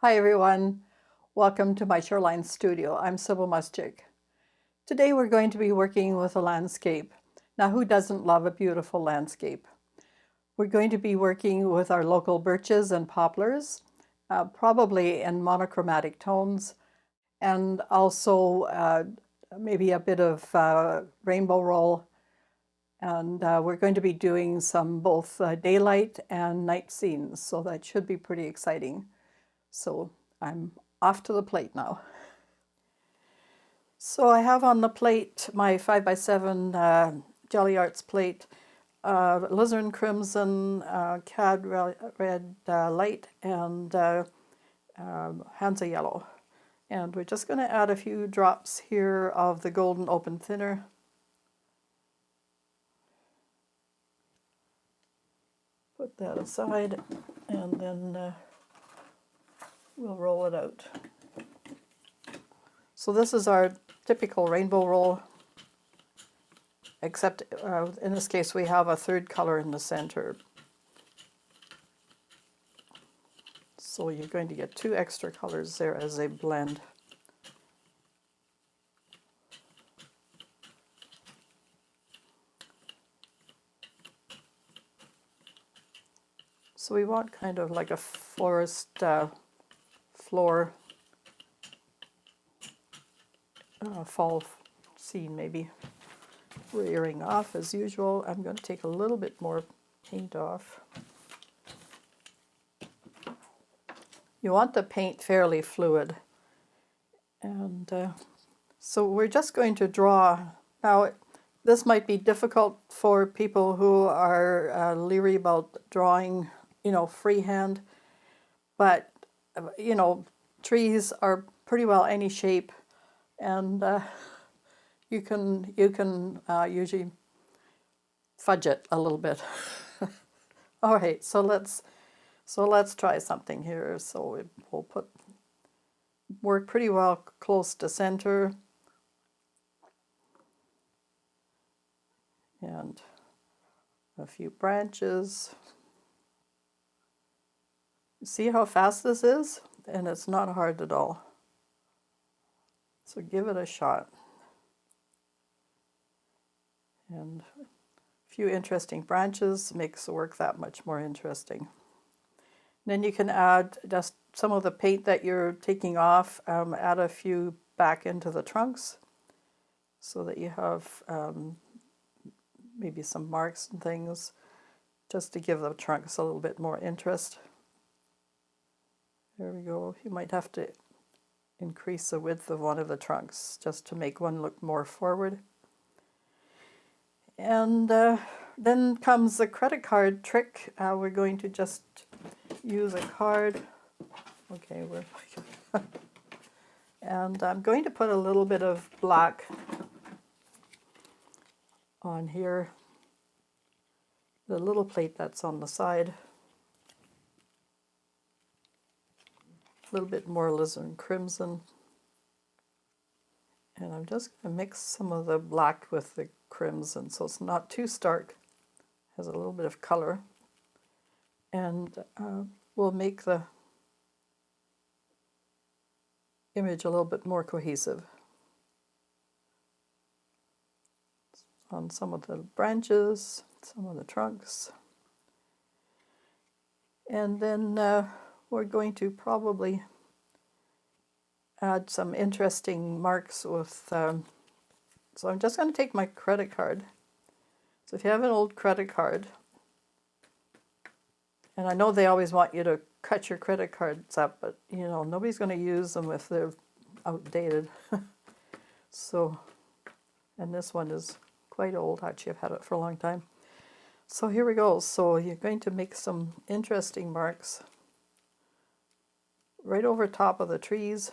Hi everyone, welcome to my Shoreline Studio. I'm Sybille Muschik. Today we're going to be working with a landscape. Now who doesn't love a beautiful landscape? We're going to be working with our local birches and poplars, probably in monochromatic tones, and also maybe a bit of rainbow roll. And we're going to be doing some both daylight and night scenes, so that should be pretty exciting. So I'm off to the plate now. So I have on the plate my 5x7 Jelly Arts plate, alizarin crimson, cad red light, and Hansa yellow. And we're just going to add a few drops here of the golden open thinner. Put that aside, and then we'll roll it out. So this is our typical rainbow roll, except in this case we have a third color in the center. So you're going to get two extra colors there as they blend. So we want kind of like a forest floor, fall scene maybe. Rearing off as usual. I'm going to take a little bit more paint off. You want the paint fairly fluid. And so we're just going to draw. Now this might be difficult for people who are leery about drawing, freehand, but trees are pretty well any shape, and you can usually fudge it a little bit. All right, so let's try something here. So we'll work pretty well close to center, and a few branches. See how fast this is? And it's not hard at all. So give it a shot. And a few interesting branches makes the work that much more interesting. Then you can add just some of the paint that you're taking off, add a few back into the trunks so that you have maybe some marks and things, just to give the trunks a little bit more interest. There we go. You might have to increase the width of one of the trunks just to make one look more forward. And then comes the credit card trick. We're going to just use a card. Okay, and I'm going to put a little bit of black on here, the little plate that's on the side. A little bit more alizarin crimson. And I'm just going to mix some of the black with the crimson so it's not too stark. Has a little bit of color. And we'll make the image a little bit more cohesive. On some of the branches, some of the trunks. And then we're going to probably add some interesting marks with, so I'm just going to take my credit card. So if you have an old credit card, and I know they always want you to cut your credit cards up, but nobody's going to use them if they're outdated. So, and this one is quite old, actually I've had it for a long time. So here we go. So you're going to make some interesting marks right over top of the trees.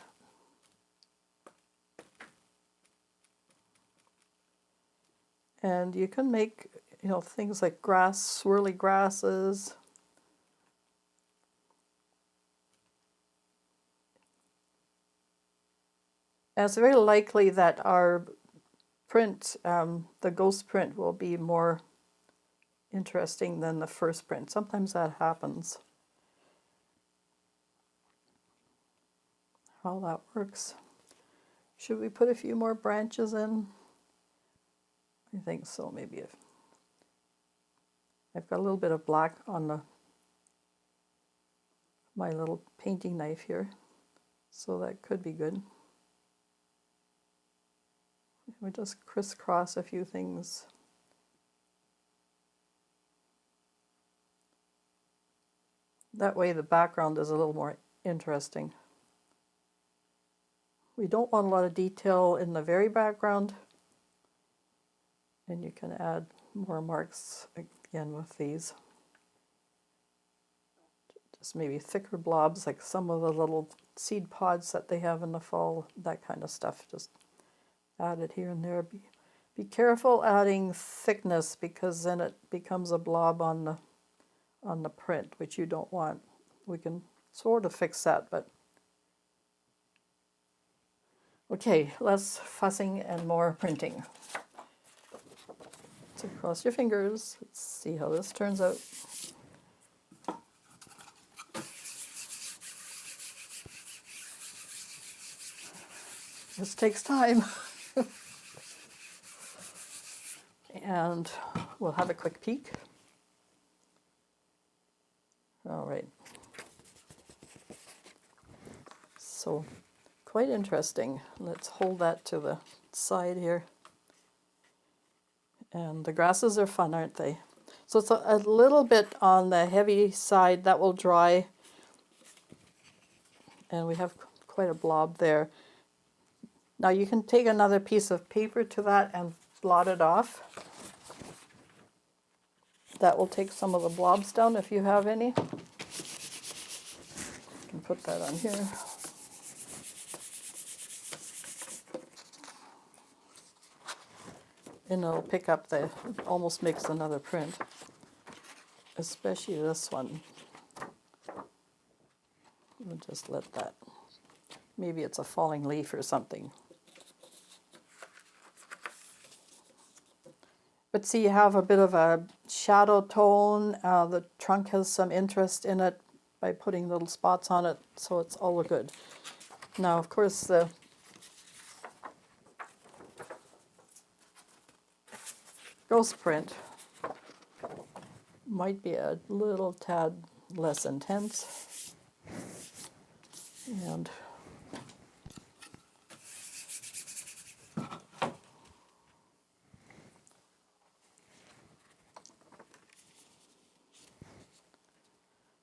And you can make, things like grass, swirly grasses. And it's very likely that our print, the ghost print, will be more interesting than the first print. Sometimes that happens. how that works. Should we put a few more branches in? I think so, maybe. If I've got a little bit of black on my little painting knife here, so that could be good. We just crisscross a few things. That way the background is a little more interesting. We don't want a lot of detail in the very background, and you can add more marks again with these. Just maybe thicker blobs, like some of the little seed pods that they have in the fall, that kind of stuff. Just add it here and there. Be careful adding thickness, because then it becomes a blob on the print, which you don't want. We can sort of fix that, but okay, less fussing and more printing. So cross your fingers. Let's see how this turns out. This takes time. And we'll have a quick peek. All right. So quite interesting. Let's hold that to the side here. And the grasses are fun, aren't they? So it's a little bit on the heavy side. That will dry. And we have quite a blob there. Now you can take another piece of paper to that and blot it off. That will take some of the blobs down if you have any. You can put that on here. And it'll pick up it almost makes another print. Especially this one. We'll just let that. Maybe it's a falling leaf or something. But see, you have a bit of a shadow tone. The trunk has some interest in it by putting little spots on it, so it's all good. Now, of course, the ghost print might be a little tad less intense. And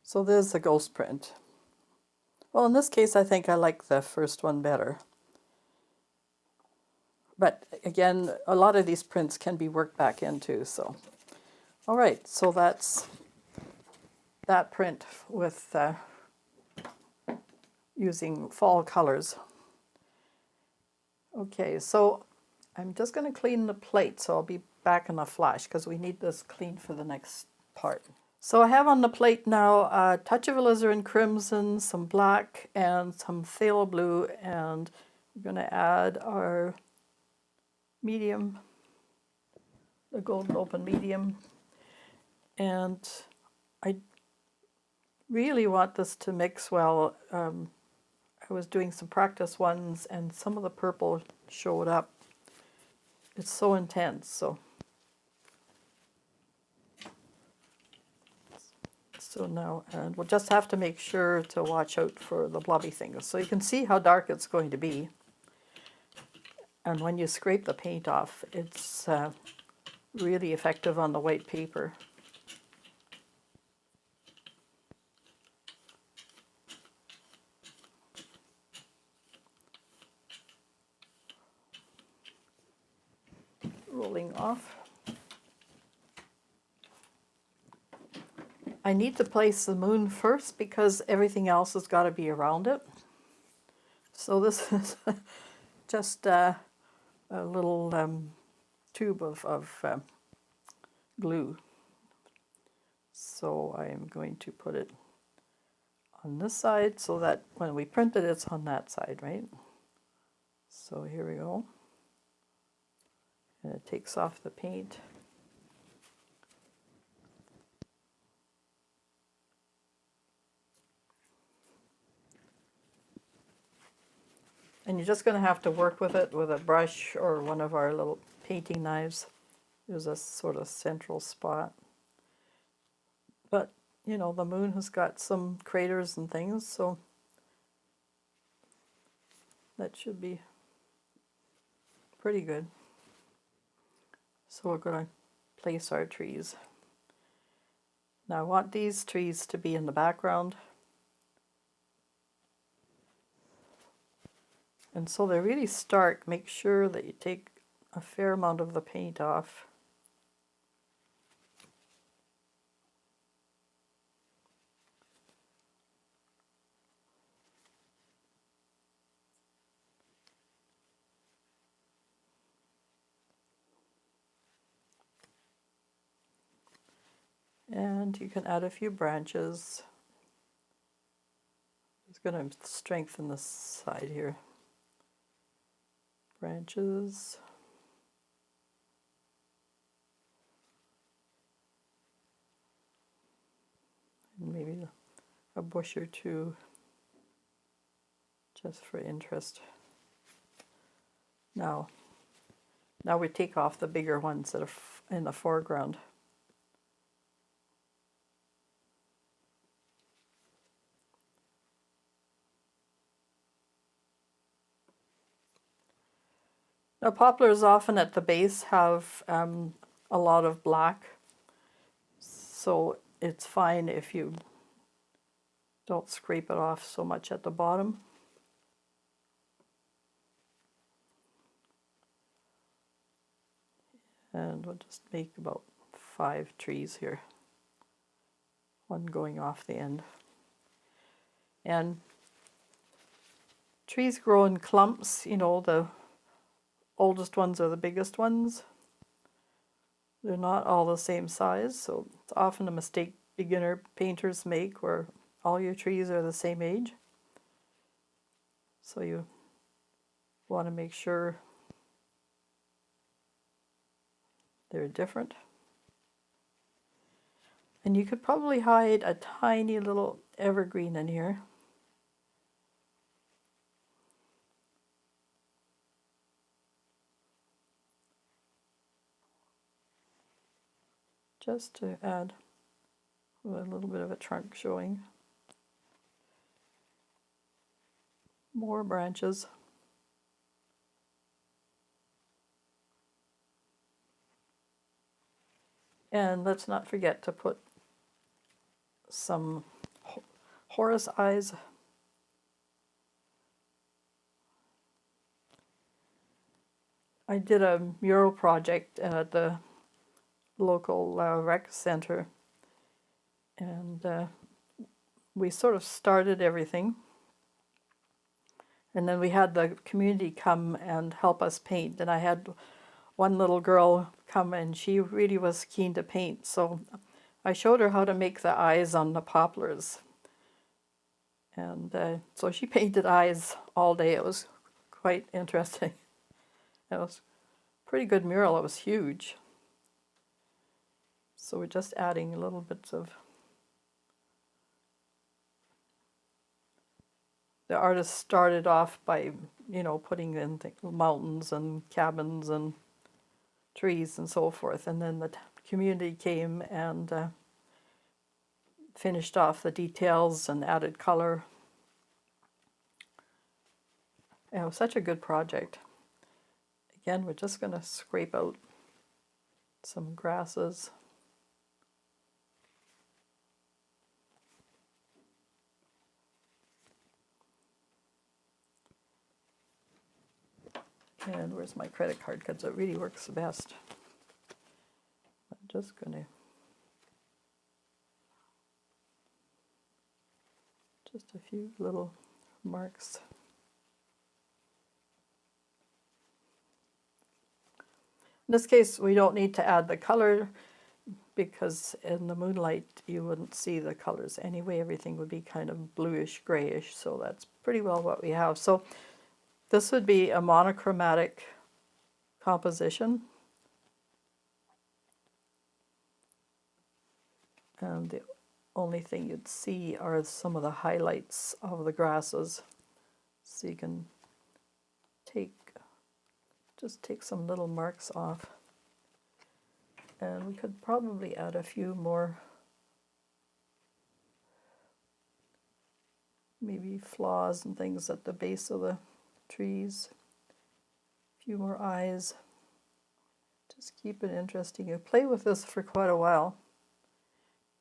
so there's the ghost print. Well, in this case, I think I like the first one better. But again, a lot of these prints can be worked back into, so. All right, so that's that print with using fall colors. Okay, so I'm just going to clean the plate, so I'll be back in a flash because we need this clean for the next part. So I have on the plate now a touch of alizarin crimson, some black, and some phthalo blue, and we're going to add our medium, the golden open medium, and I really want this to mix well. I was doing some practice ones and some of the purple showed up. It's so intense, so now, and we'll just have to make sure to watch out for the blobby things. So you can see how dark it's going to be. And when you scrape the paint off, it's really effective on the white paper. Rolling off. I need to place the moon first because everything else has got to be around it. So this is just a little tube of glue. So I'm going to put it on this side so that when we print it, it's on that side, right? So here we go. And it takes off the paint. And you're just going to have to work with it with a brush or one of our little painting knives. There's a sort of central spot. But, you know, the moon has got some craters and things, so that should be pretty good. So we're going to place our trees. Now I want these trees to be in the background. And so they're really stark. Make sure that you take a fair amount of the paint off. And you can add a few branches. It's going to strengthen this side here. Branches. And maybe a bush or two just for interest. Now we take off the bigger ones that are in the foreground. Now poplars often at the base have a lot of black, so it's fine if you don't scrape it off so much at the bottom. And we'll just make about 5 trees here, one going off the end. And trees grow in clumps, you know, the oldest ones are the biggest ones. They're not all the same size, so it's often a mistake beginner painters make where all your trees are the same age. So you want to make sure they're different. And you could probably hide a tiny little evergreen in here. Just to add a little bit of a trunk showing. More branches. And let's not forget to put some Horus eyes. I did a mural project at the local rec center, and we sort of started everything, and then we had the community come and help us paint, and I had one little girl come and she really was keen to paint, so I showed her how to make the eyes on the poplars, and so she painted eyes all day. It was quite interesting. It was a pretty good mural. It was huge. So we're just adding little bits of... The artist started off by, you know, putting in mountains and cabins and trees and so forth, and then the community came and finished off the details and added color. It was such a good project. Again, we're just going to scrape out some grasses. And where's my credit card? Because it really works the best. I'm just going to... Just a few little marks. In this case, we don't need to add the color because in the moonlight you wouldn't see the colors anyway. Everything would be kind of bluish, grayish, so that's pretty well what we have. So this would be a monochromatic composition. And the only thing you'd see are some of the highlights of the grasses. So you can just take some little marks off. And we could probably add a few more, maybe flaws and things at the base of the trees. A few more eyes. Just keep it interesting. You play with this for quite a while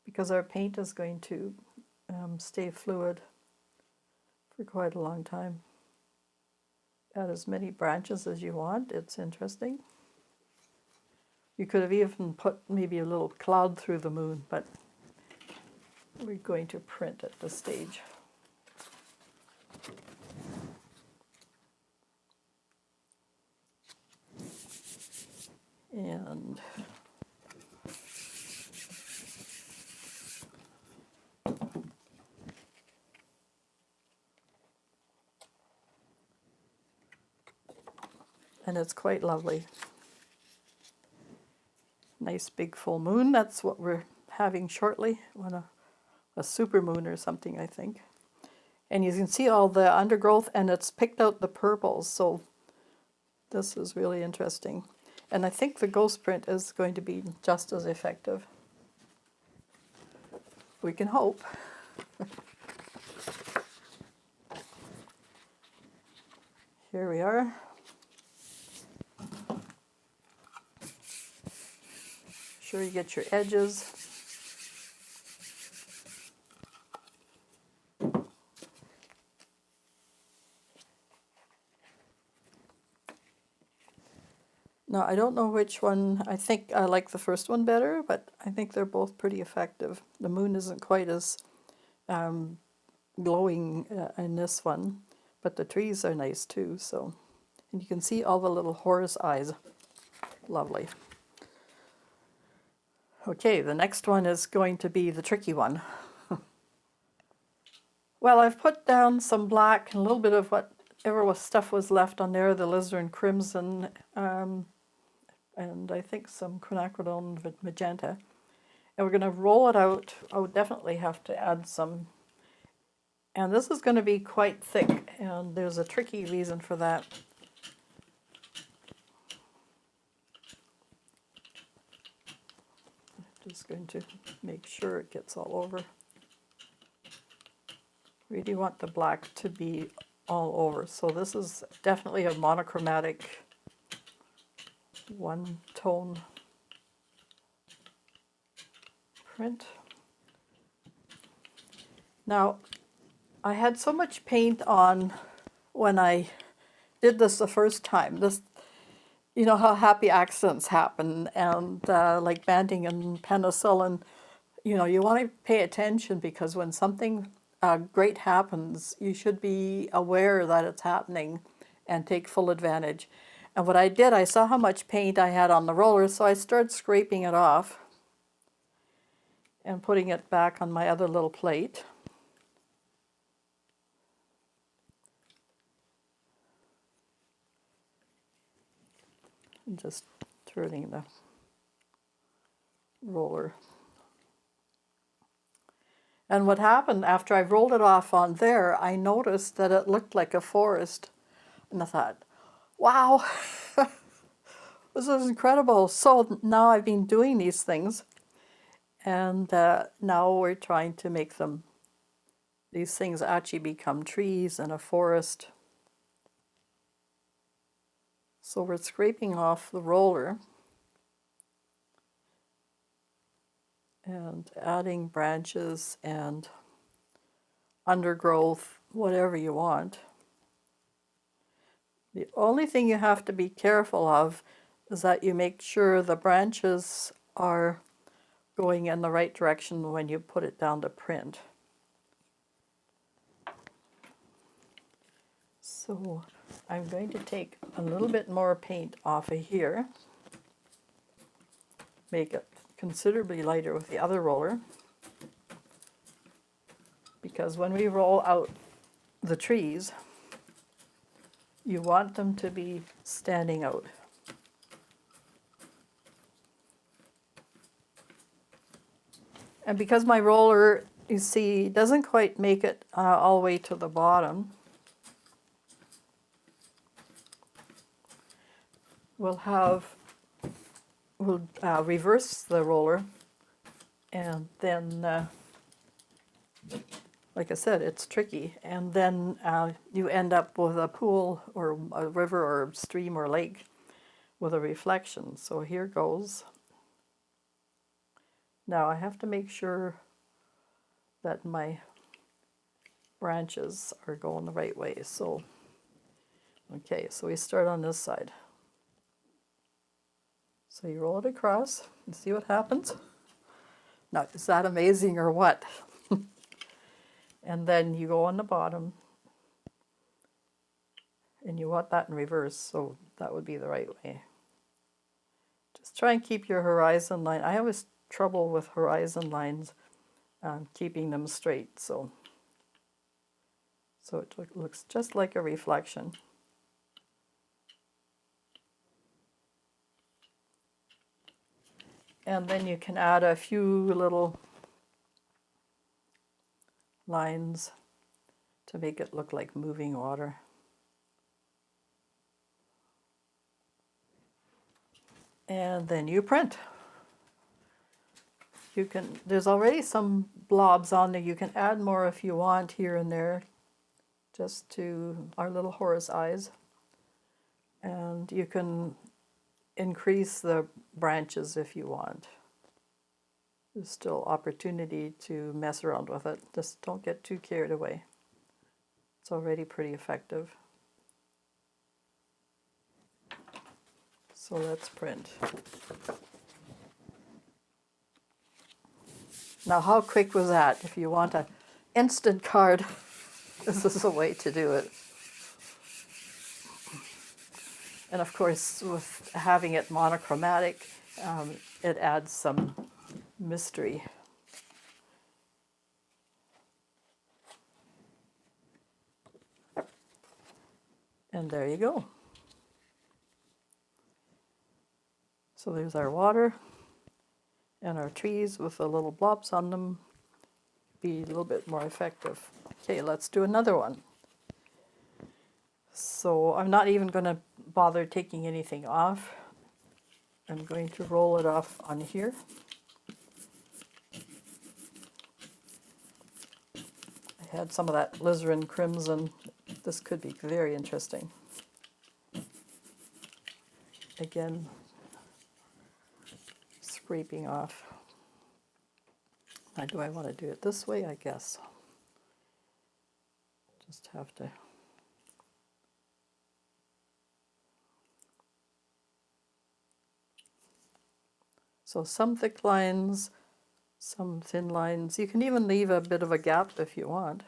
because our paint is going to stay fluid for quite a long time. Add as many branches as you want. It's interesting. You could have even put maybe a little cloud through the moon, but we're going to print at this stage. And it's quite lovely. Nice big full moon. That's what we're having shortly, when a super moon or something, I think. And you can see all the undergrowth, and it's picked out the purples, so this is really interesting. And I think the ghost print is going to be just as effective. We can hope. Here we are. Sure you get your edges. Now, I don't know which one. I think I like the first one better, but I think they're both pretty effective. The moon isn't quite as glowing in this one, but the trees are nice too. So, and you can see all the little horse eyes. Lovely. Okay, the next one is going to be the tricky one. Well, I've put down some black and a little bit of whatever stuff was left on there, the alizarin crimson, and I think some quinacridone magenta. And we're going to roll it out. I would definitely have to add some. And this is going to be quite thick, and there's a tricky reason for that. Just going to make sure it gets all over. Really want the black to be all over. So this is definitely a monochromatic one-tone print. Now, I had so much paint on when I did this the first time. This, you know how happy accidents happen, and like banding and penicillin, you know, you want to pay attention, because when something great happens, you should be aware that it's happening and take full advantage. And what I did, I saw how much paint I had on the roller, so I started scraping it off and putting it back on my other little plate. And just turning the roller. And what happened after I rolled it off on there, I noticed that it looked like a forest. And I thought, wow, this is incredible. So now I've been doing these things, and now we're trying to make them, these things actually become trees and a forest. So we're scraping off the roller and adding branches and undergrowth, whatever you want. The only thing you have to be careful of is that you make sure the branches are going in the right direction when you put it down to print. So I'm going to take a little bit more paint off of here, make it considerably lighter with the other roller, because when we roll out the trees, you want them to be standing out. And because my roller, you see, doesn't quite make it all the way to the bottom, we'll reverse the roller, and then like I said, it's tricky, and then you end up with a pool or a river or stream or lake with a reflection. So here goes. Now I have to make sure that my branches are going the right way. So, okay, so we start on this side. So you roll it across and see what happens. Now, is that amazing or what? And then you go on the bottom, and you want that in reverse, so that would be the right way. Just try and keep your horizon line. I have trouble with horizon lines, keeping them straight, so it looks just like a reflection. And then you can add a few little lines to make it look like moving water. And then you print. There's already some blobs on there. You can add more if you want here and there, just to our little horse eyes. And you can increase the branches if you want. There's still opportunity to mess around with it. Just don't get too carried away. It's already pretty effective. So let's print. Now, how quick was that? If you want an instant card, this is the way to do it. And of course, with having it monochromatic, it adds some mystery. And there you go. So there's our water and our trees with the little blobs on them. Be a little bit more effective. Okay, let's do another one. So I'm not even going to bother taking anything off. I'm going to roll it off on here. I had some of that alizarin crimson. This could be very interesting. Again, scraping off. Now, do I want to do it this way? I guess. Just have to. So some thick lines, some thin lines. You can even leave a bit of a gap if you want.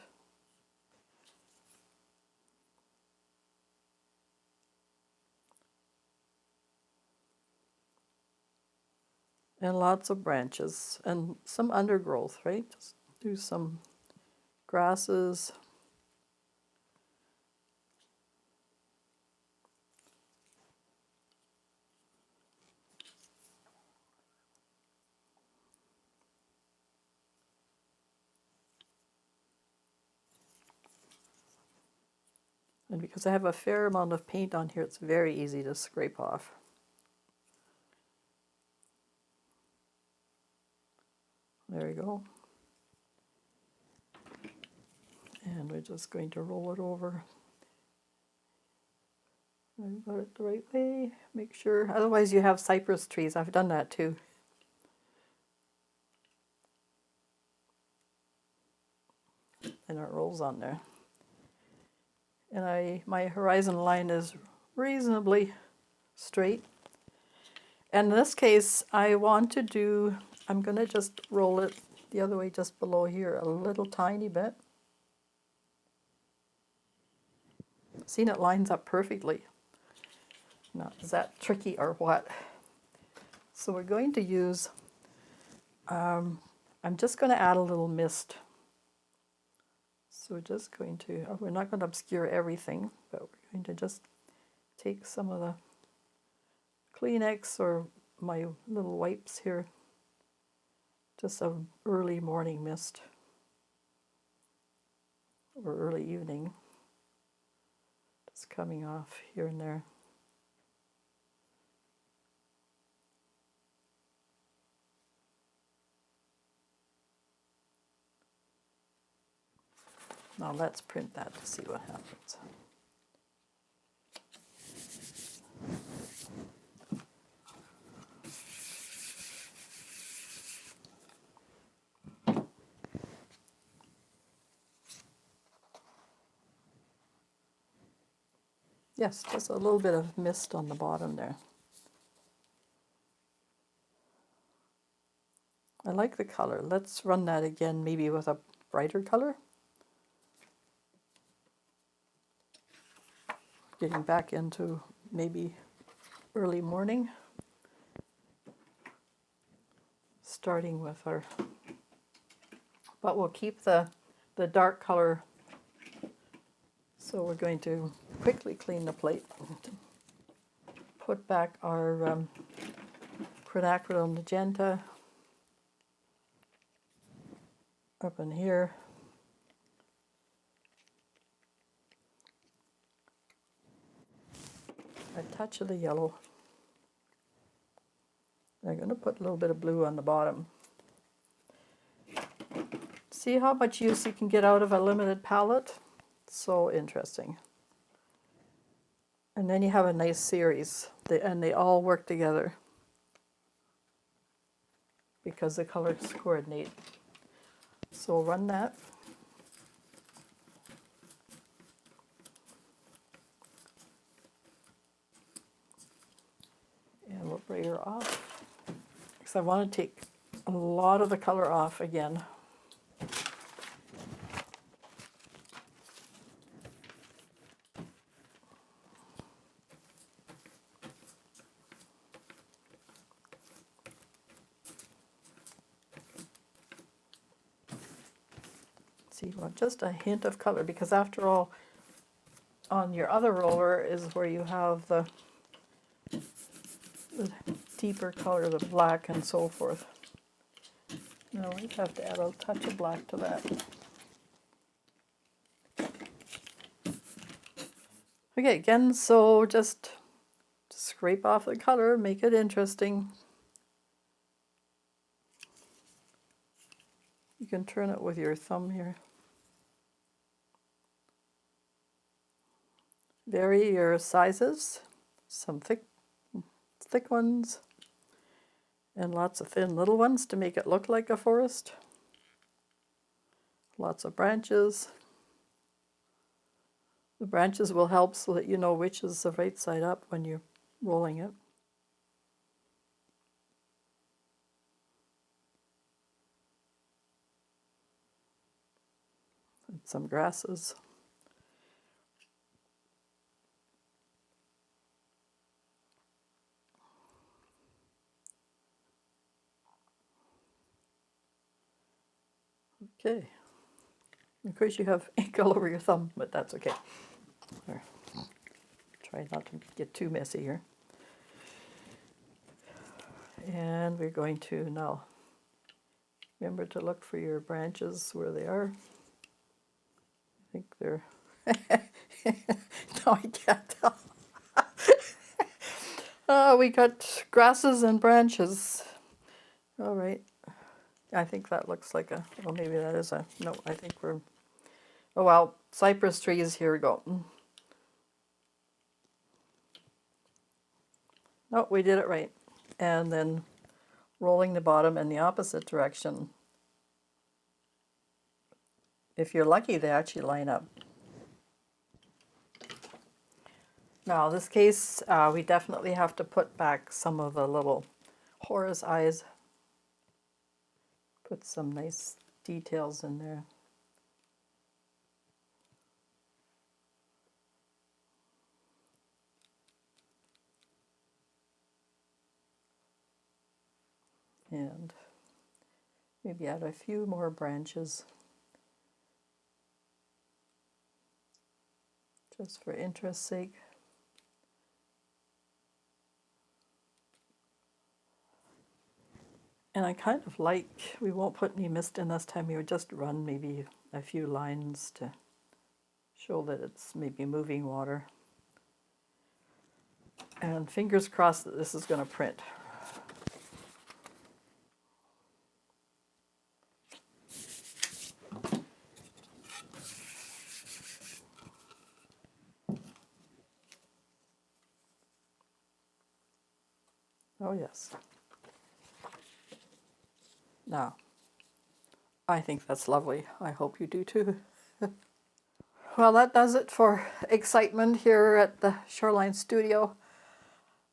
And lots of branches and some undergrowth, right? Just do some grasses. And because I have a fair amount of paint on here, it's very easy to scrape off. There we go. And we're just going to roll it over. I got it the right way. Make sure. Otherwise you have cypress trees. I've done that too. And it rolls on there. And my horizon line is reasonably straight. And in this case, I'm going to just roll it the other way just below here a little tiny bit. See, it lines up perfectly. Now, is that tricky or what? So we're going to use, I'm just going to add a little mist. So we're just going to, we're not going to obscure everything, but we're going to just take some of the Kleenex or my little wipes here. Just a early morning mist or early evening. Just coming off here and there. Now let's print that to see what happens. Yes, just a little bit of mist on the bottom there. I like the color. Let's run that again, maybe with a brighter color. Getting back into maybe early morning. Starting with our, but we'll keep the dark color. So we're going to quickly clean the plate. Put back our quinacridone magenta up in here. A touch of the yellow. I'm going to put a little bit of blue on the bottom. See how much use you can get out of a limited palette? So interesting. And then you have a nice series, and they all work together because the colors coordinate. So run that. And we'll brayer off. Because I want to take a lot of the color off again. See, you want just a hint of color, because after all, on your other roller is where you have the deeper color, the black and so forth. Now we have to add a touch of black to that. Okay, again, so just scrape off the color, make it interesting. You can turn it with your thumb here. Vary your sizes, some thick ones, and lots of thin little ones to make it look like a forest. Lots of branches. The branches will help so that you know which is the right side up when you're rolling it. And some grasses. Okay. Of course you have ink all over your thumb, but that's okay. There. Try not to get too messy here. And we're going to now remember to look for your branches where they are. I think they're... No, I can't tell. We got grasses and branches. All right. I think that looks like a... Well, maybe that is a... No, I think we're... Oh, well, cypress trees. Here we go. No, we did it right. And then rolling the bottom in the opposite direction. If you're lucky, they actually line up. Now, in this case, we definitely have to put back some of the little Horus eyes. Put some nice details in there. And maybe add a few more branches. Just for interest's sake. And I kind of like, we won't put any mist in this time, we would just run maybe a few lines to show that it's maybe moving water. And fingers crossed that this is going to print. Oh yes. Now, I think that's lovely. I hope you do too. Well, that does it for excitement here at the Shoreline Studio.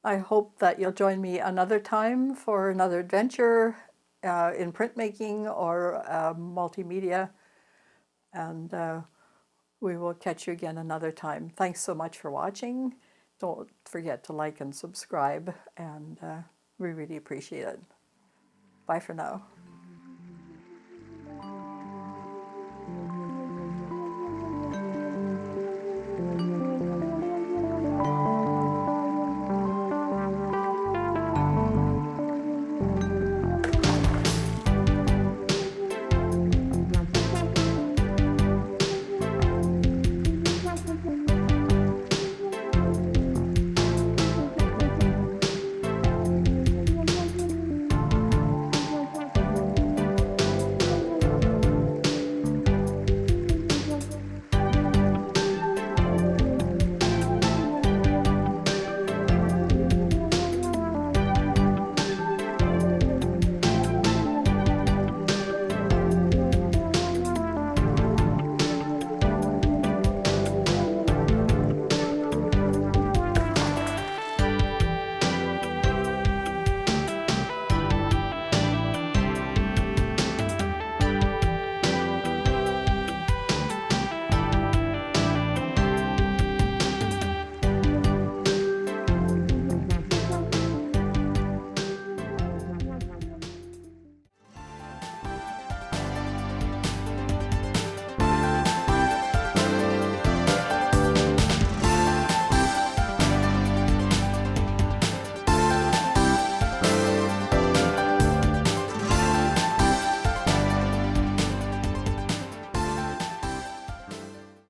I hope that you'll join me another time for another adventure in printmaking or multimedia, and we will catch you again another time. Thanks so much for watching. Don't forget to like and subscribe, and we really appreciate it. Bye for now.